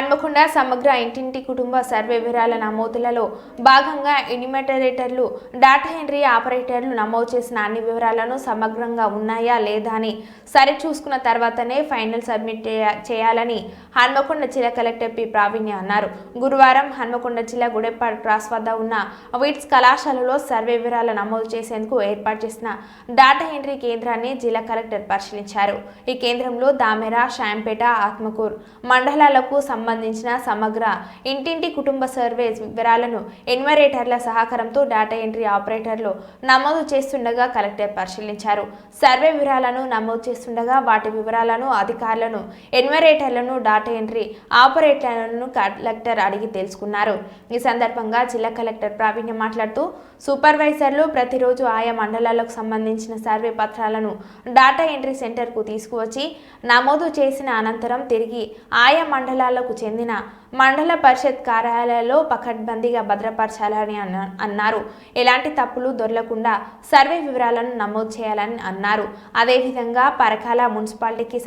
హన్మకొండ సమగ్ర ఇంటింటి కుటుంబ సర్వే వివరాల నమోదులలో భాగంగా ఎన్యూమరేటర్లు, డాటా ఎంట్రీ ఆపరేటర్లు నమోదు చేసిన అన్ని వివరాలను సమగ్రంగా ఉన్నాయా లేదా అని సరిచూసుకున్న తర్వాతనే ఫైనల్ సబ్మిట్ చేయాలని హన్మకొండ జిల్లా కలెక్టర్ పి ప్రావీణ్య అన్నారు. గురువారం హన్మకొండ జిల్లా గుడెప్పాడు క్రాస్ వద్ద ఉన్న విట్స్ కళాశాలలో సర్వే వివరాల నమోదు చేసేందుకు ఏర్పాటు చేసిన డాటా ఎంట్రీ కేంద్రాన్ని జిల్లా కలెక్టర్ పరిశీలించారు. ఈ కేంద్రంలో దామెర, షాంపేట, ఆత్మకూరు మండలాలకు సంబంధించిన సమగ్ర ఇంటింటి కుటుంబ సర్వే వివరాలను ఎన్యూమరేటర్ల సహకారంతో డాటా ఎంట్రీ ఆపరేటర్లు నమోదు చేస్తుండగా కలెక్టర్ పరిశీలించారు. సర్వే వివరాలను నమోదు చేస్తుండగా వాటి వివరాలను అధికారులను, ఎన్యూమరేటర్లను, డాటా ఎంట్రీ ఆపరేటర్లను కలెక్టర్ అడిగి తెలుసుకున్నారు. ఈ సందర్భంగా జిల్లా కలెక్టర్ ప్రావీణ్య మాట్లాడుతూ సూపర్వైజర్లు ప్రతిరోజు ఆయా మండలాలకు సంబంధించిన సర్వే పత్రాలను డాటా ఎంట్రీ సెంటర్కు తీసుకువచ్చి నమోదు చేసిన అనంతరం తిరిగి ఆయా మండలాలకు చెందిన మండల పరిషత్ కార్యాలయాల్లో పకడ్బందీగా భద్రపరచాలని అన్నారు. ఎలాంటి తప్పులు దొరలకుండా సర్వే వివరాలను నమోదు చేయాలని అన్నారు. అదేవిధంగా పరకాల మున్సిపాలిటీకి